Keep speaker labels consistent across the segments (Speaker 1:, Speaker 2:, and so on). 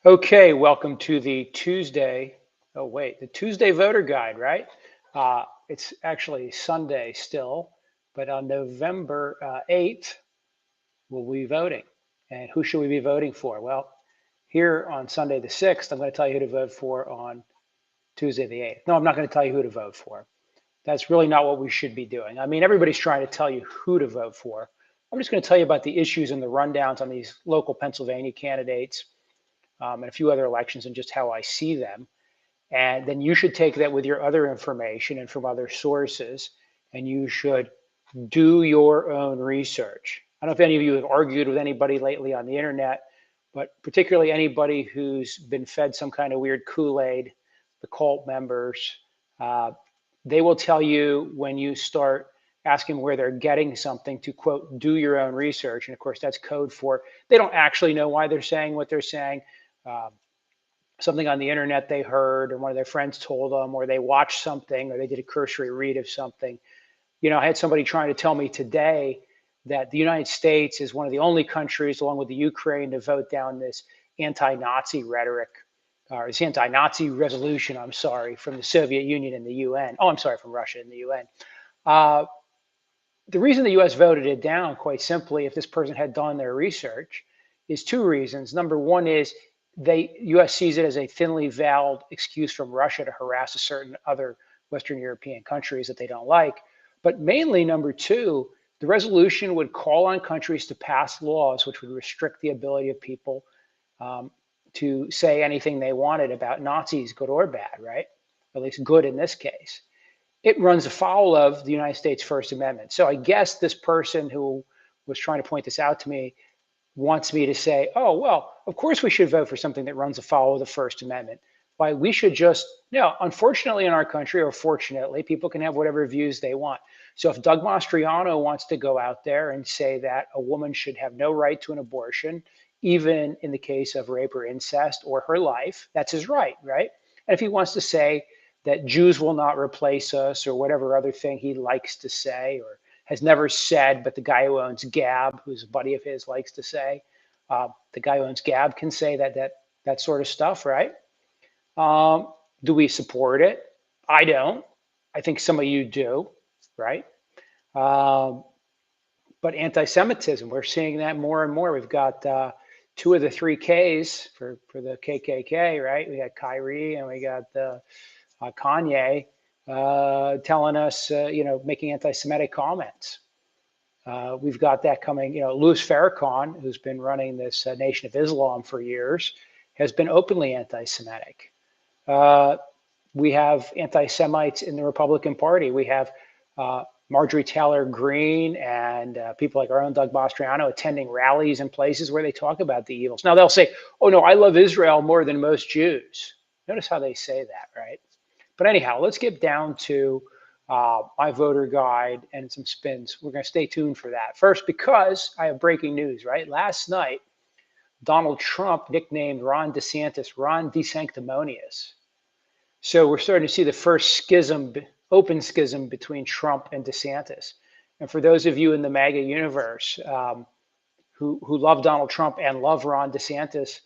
Speaker 1: Okay, welcome to the Tuesday. Oh, wait, the Tuesday voter guide, right? It's actually Sunday still, but on November 8th, we'll be voting. And who should we be voting for? Well, here on Sunday the 6th, I'm going to tell you who to vote for on Tuesday the 8th. No, I'm not going to tell you who to vote for. That's really not what we should be doing. I mean, everybody's trying to tell you who to vote for. I'm just going to tell you about the issues and the rundowns on these local Pennsylvania candidates and a few other elections and just how I see them. And then you should take that with your other information and from other sources, and you should do your own research. I don't know if any of you have argued with anybody lately on the internet, but particularly anybody who's been fed some kind of weird Kool-Aid, the cult members, uh, they will tell you when you start asking where they're getting something to, quote, do your own research. And of course, that's code for they don't actually know why they're saying what they're saying. Uh, Something on the internet they heard, or one of their friends told them, or they watched something, or they did a cursory read of something. You know, I had somebody trying to tell me today that the United States is one of the only countries, along with the Ukraine, to vote down this anti-Nazi rhetoric, or this anti-Nazi resolution, I'm sorry, from the Soviet Union and the UN. Oh, I'm sorry, from Russia and the UN. Uh, the reason the US voted it down, quite simply, if this person had done their research, is two reasons. Number one is US sees it as a thinly veiled excuse from Russia to harass a certain other Western European countries that they don't like. But mainly, number two, the resolution would call on countries to pass laws which would restrict the ability of people to say anything they wanted about Nazis, good or bad, right? At least good in this case. It runs afoul of the United States First Amendment. So I guess this person who was trying to point this out to me wants me to say, oh, well, of course we should vote for something that runs afoul of the First Amendment. Why we should just, unfortunately in our country, or fortunately, people can have whatever views they want. So if Doug Mastriano wants to go out there and say that a woman should have no right to an abortion, even in the case of rape or incest or her life, that's his right, right? And if he wants to say that Jews will not replace us or whatever other thing he likes to say or has never said, but the guy who owns Gab, who's a buddy of his, likes to say. The guy who owns Gab can say that sort of stuff, right? Do we support it? I don't. I think some of you do, right? But anti-Semitism, we're seeing that more and more. We've got two of the three Ks for the KKK, right? We got Kyrie and we got Kanye telling us, making anti-Semitic comments. We've got that coming. Louis Farrakhan, who's been running this Nation of Islam for years, has been openly anti-Semitic. We have anti-Semites in the Republican Party. We have Marjorie Taylor Greene and people like our own Doug Mastriano attending rallies and places where they talk about the evils. Now they'll say, oh no, I love Israel more than most Jews. Notice how they say that, right? But anyhow, let's get down to my voter guide and some spins. We're going to stay tuned for that. First, because I have breaking news, right? Last night, Donald Trump nicknamed Ron DeSantis Ron DeSanctimonious. So we're starting to see the first schism, open schism between Trump and DeSantis. And for those of you in the MAGA universe who love Donald Trump and love Ron DeSantis,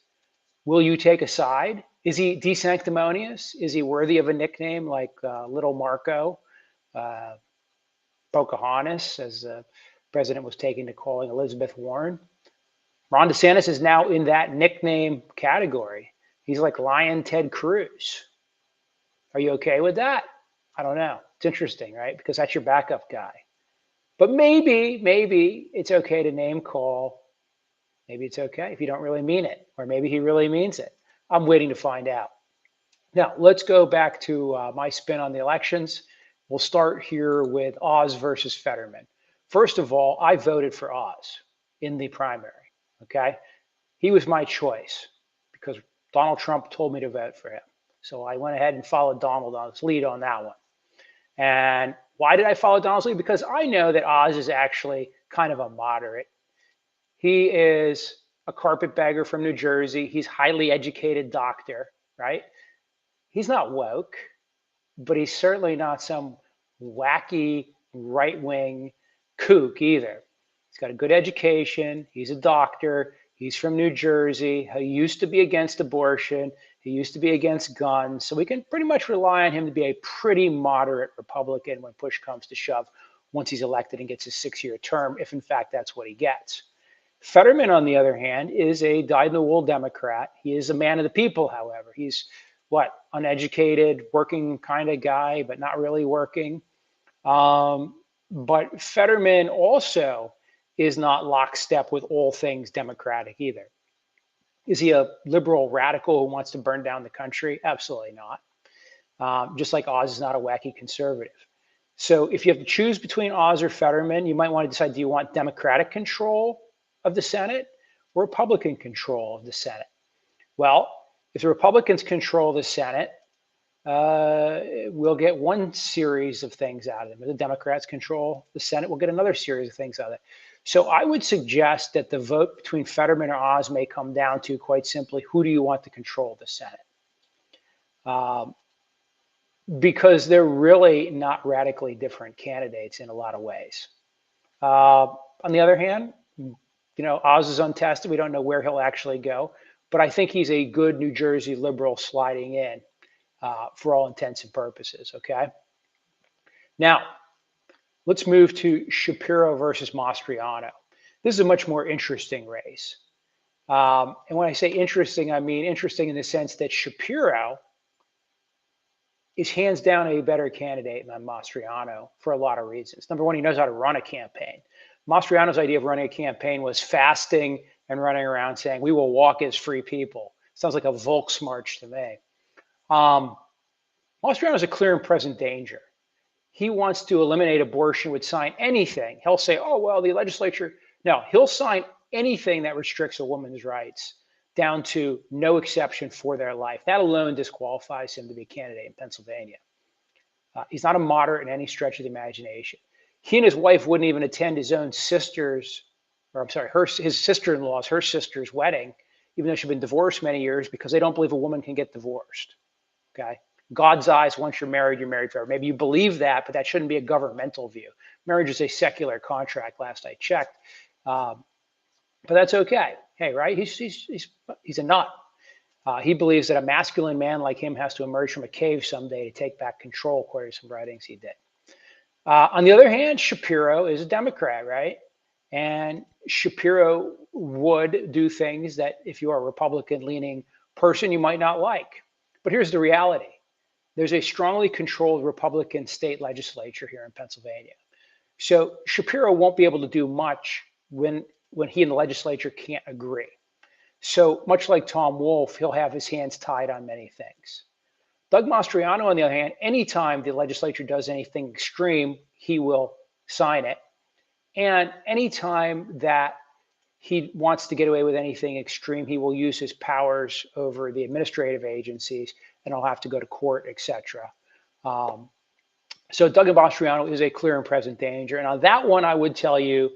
Speaker 1: will you take a side? Is he desanctimonious? Is he worthy of a nickname like Little Marco, Pocahontas, as the president was taking to calling Elizabeth Warren? Ron DeSantis is now in that nickname category. He's like Lion Ted Cruz. Are you okay with that? I don't know. It's interesting, right? Because that's your backup guy. But maybe it's okay to name call. Maybe it's okay if you don't really mean it, or maybe he really means it. I'm waiting to find out. Now, let's go back to my spin on the elections. We'll start here with Oz versus Fetterman. First of all, I voted for Oz in the primary, okay? He was my choice because Donald Trump told me to vote for him. So I went ahead and followed Donald on his lead on that one. And why did I follow Donald's lead? Because I know that Oz is actually kind of a moderate. He is a carpetbagger from New Jersey. He's a highly educated doctor, right? He's not woke, but he's certainly not some wacky right-wing kook either. He's got a good education. He's a doctor. He's from New Jersey. He used to be against abortion. He used to be against guns. So we can pretty much rely on him to be a pretty moderate Republican when push comes to shove once he's elected and gets his 6-year term, if in fact that's what he gets. Fetterman, on the other hand, is a dyed-in-the-wool Democrat. He is a man of the people, however. He's uneducated, working kind of guy, but not really working. But Fetterman also is not lockstep with all things Democratic either. Is he a liberal radical who wants to burn down the country? Absolutely not. Just like Oz is not a wacky conservative. So if you have to choose between Oz or Fetterman, you might want to decide, do you want Democratic control of the Senate or Republican control of the Senate? Well, if the Republicans control the Senate, we'll get one series of things out of them. If the Democrats control the Senate, we'll get another series of things out of it. So I would suggest that the vote between Fetterman or Oz may come down to, quite simply, who do you want to control the Senate? Because they're really not radically different candidates in a lot of ways. On the other hand, Oz is untested. We don't know where he'll actually go. But I think he's a good New Jersey liberal sliding in for all intents and purposes, okay? Now, let's move to Shapiro versus Mastriano. This is a much more interesting race. And when I say interesting, I mean interesting in the sense that Shapiro is hands down a better candidate than Mastriano for a lot of reasons. Number one, he knows how to run a campaign. Mastriano's idea of running a campaign was fasting and running around saying, we will walk as free people. Sounds like a Volksmarch to me. Mastriano is a clear and present danger. He wants to eliminate abortion, would sign anything. He'll say, oh, well, the legislature. No, he'll sign anything that restricts a woman's rights down to no exception for their life. That alone disqualifies him to be a candidate in Pennsylvania. He's not a moderate in any stretch of the imagination. He and his wife wouldn't even attend his own sister's, or I'm sorry, his sister-in-law's, her sister's wedding, even though she'd been divorced many years, because they don't believe a woman can get divorced. Okay? God's eyes, once you're married forever. Maybe you believe that, but that shouldn't be a governmental view. Marriage is a secular contract, last I checked. But that's okay. Hey, right? He's a nut. He believes that a masculine man like him has to emerge from a cave someday to take back control, according to some writings he did. On the other hand, Shapiro is a Democrat, right? And Shapiro would do things that if you are a Republican-leaning person, you might not like. But here's the reality. There's a strongly controlled Republican state legislature here in Pennsylvania. So Shapiro won't be able to do much when he and the legislature can't agree. So much like Tom Wolf, he'll have his hands tied on many things. Doug Mastriano, on the other hand, anytime the legislature does anything extreme, he will sign it. And anytime that he wants to get away with anything extreme, he will use his powers over the administrative agencies, and he'll have to go to court, etc. So Doug Mastriano is a clear and present danger. And on that one, I would tell you,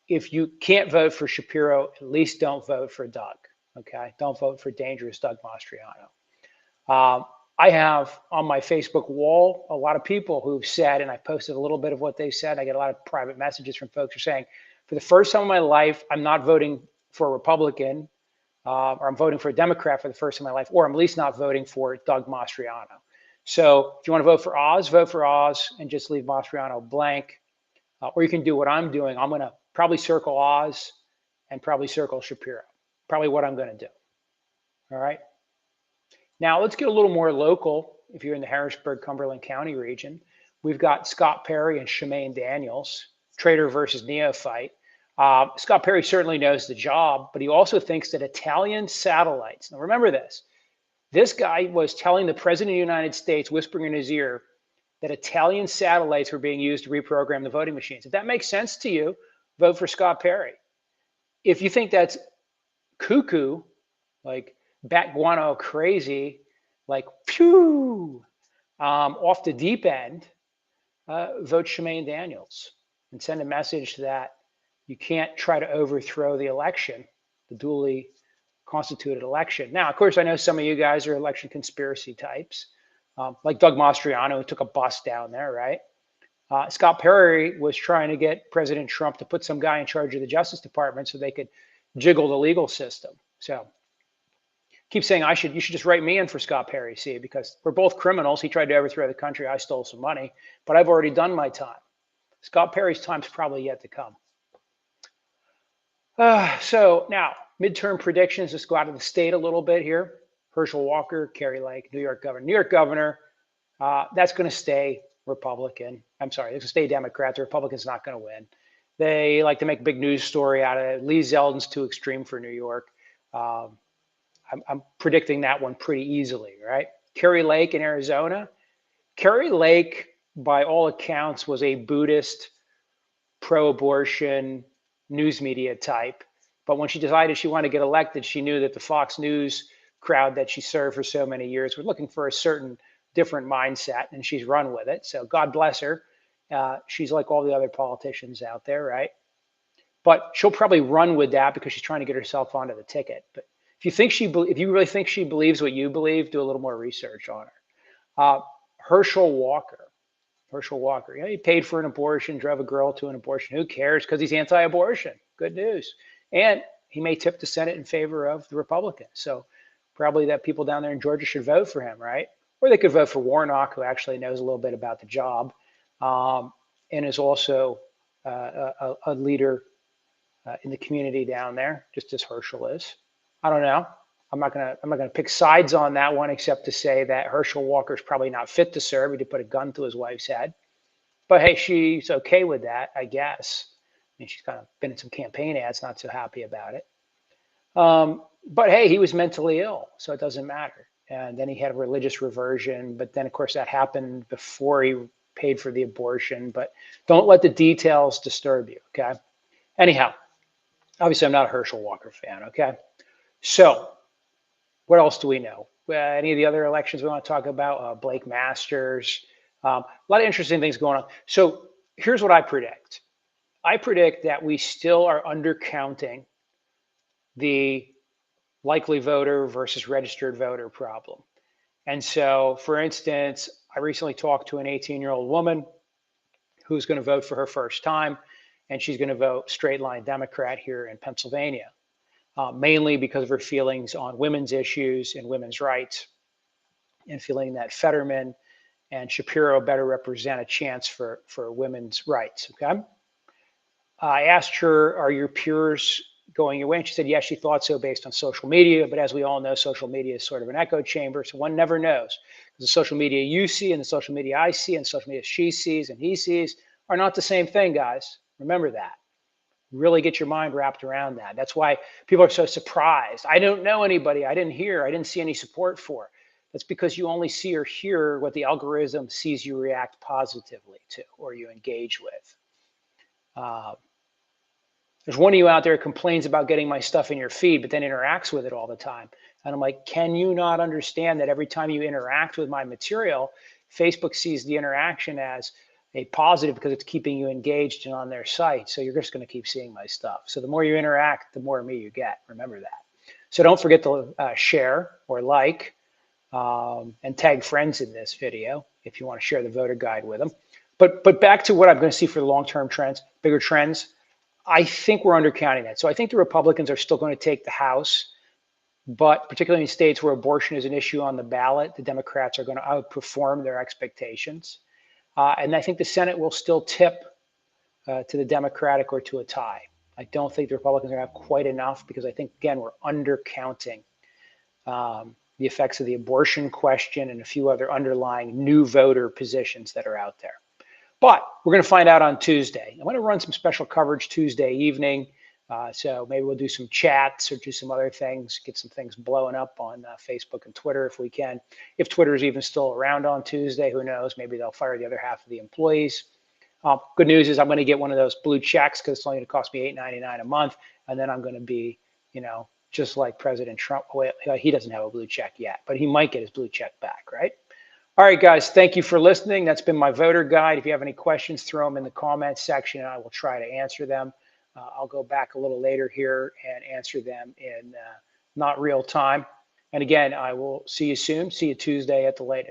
Speaker 1: if you can't vote for Shapiro, at least don't vote for Doug. Okay, don't vote for dangerous Doug Mastriano. I have on my Facebook wall a lot of people who've said, and I posted a little bit of what they said. I get a lot of private messages from folks who are saying, for the first time in my life, I'm not voting for a Republican, or I'm voting for a Democrat for the first time in my life, or I'm at least not voting for Doug Mastriano. So if you want to vote for Oz and just leave Mastriano blank. Or you can do what I'm doing. I'm going to probably circle Oz and probably circle Shapiro. Probably what I'm going to do. All right. Now let's get a little more local. If you're in the Harrisburg, Cumberland County region, we've got Scott Perry and Shemaine Daniels, traitor versus neophyte. Scott Perry certainly knows the job, but he also thinks that Italian satellites. Now remember this. This guy was telling the president of the United States, whispering in his ear, that Italian satellites were being used to reprogram the voting machines. If that makes sense to you, vote for Scott Perry. If you think that's cuckoo, like bat guano crazy, like phew, off the deep end, vote Shemaine Daniels and send a message that you can't try to overthrow the election, the duly constituted election. Now, of course, I know some of you guys are election conspiracy types. Like Doug Mastriano, who took a bus down there, right? Scott Perry was trying to get President Trump to put some guy in charge of the Justice Department so they could jiggle the legal system. So keep saying you should just write me in for Scott Perry, see, because we're both criminals. He tried to overthrow the country. I stole some money, but I've already done my time. Scott Perry's time's probably yet to come. So now, midterm predictions. Let's go out of the state a little bit here. Herschel Walker, Kari Lake, New York governor. New York governor, that's going to stay Republican. I'm sorry, it's going to stay Democrat. The Republicans not going to win. They like to make a big news story out of it. Lee Zeldin's too extreme for New York. I'm predicting that one pretty easily, right? Kari Lake in Arizona. Kari Lake, by all accounts, was a Buddhist, pro-abortion news media type. But when she decided she wanted to get elected, she knew that the Fox News crowd that she served for so many years was looking for a certain different mindset, and she's run with it. So God bless her. She's like all the other politicians out there, right? But she'll probably run with that because she's trying to get herself onto the ticket. But if you really think she believes what you believe, do a little more research on her. Herschel Walker. Herschel Walker. He paid for an abortion, drove a girl to an abortion. Who cares? Because he's anti-abortion. Good news. And he may tip the Senate in favor of the Republicans. So probably that people down there in Georgia should vote for him, right? Or they could vote for Warnock, who actually knows a little bit about the job, and is also a leader in the community down there, just as Herschel is. I don't know. I'm not gonna pick sides on that one, except to say that Herschel Walker's probably not fit to serve. He did put a gun to his wife's head, but hey, she's okay with that, I guess. I mean, she's kind of been in some campaign ads, not so happy about it. But hey, he was mentally ill, so it doesn't matter. And then he had a religious reversion, but then of course that happened before he paid for the abortion. But don't let the details disturb you, okay? Anyhow, obviously I'm not a Herschel Walker fan, okay? So what else do we know? Any of the other elections we want to talk about? Blake Masters. A lot of interesting things going on. So here's what I predict. I predict that we still are undercounting the likely voter versus registered voter problem. And so, for instance, I recently talked to an 18-year-old woman who's going to vote for her first time, and she's going to vote straight line Democrat here in Pennsylvania. Mainly because of her feelings on women's issues and women's rights, and feeling that Fetterman and Shapiro better represent a chance for women's rights. Okay. I asked her, "Are your peers going your way?" And she said, "Yes, she thought so based on social media. But as we all know, social media is sort of an echo chamber, so one never knows. The social media you see and the social media I see and social media she sees and he sees are not the same thing, guys. Remember that. Really get your mind wrapped around that. That's why people are so surprised. I don't know anybody. I didn't see any support for. That's because you only see or hear what the algorithm sees you react positively to or you engage with. There's one of you out there who complains about getting my stuff in your feed, but then interacts with it all the time. And I'm like, can you not understand that every time you interact with my material, Facebook sees the interaction as a positive because it's keeping you engaged and on their site. So you're just going to keep seeing my stuff. So the more you interact, the more of me you get. Remember that. So don't forget to share or like and tag friends in this video if you want to share the voter guide with them. But back to what I'm going to see for the long-term trends, bigger trends. I think we're undercounting that. So I think the Republicans are still going to take the House, but particularly in states where abortion is an issue on the ballot, the Democrats are going to outperform their expectations. And I think the Senate will still tip to the Democratic or to a tie. I don't think the Republicans are going to have quite enough because I think, again, we're undercounting the effects of the abortion question and a few other underlying new voter positions that are out there. But we're going to find out on Tuesday. I'm going to run some special coverage Tuesday evening. So maybe we'll do some chats or do some other things, get some things blowing up on Facebook and Twitter if we can. If Twitter is even still around on Tuesday, who knows? Maybe they'll fire the other half of the employees. Good news is I'm going to get one of those blue checks because it's only going to cost me $8.99 a month. And then I'm going to be, just like President Trump. Well, he doesn't have a blue check yet, but he might get his blue check back, right? All right, guys, thank you for listening. That's been my voter guide. If you have any questions, throw them in the comments section and I will try to answer them. I'll go back a little later here and answer them in not real time. And again, I will see you soon. See you Tuesday at the latest.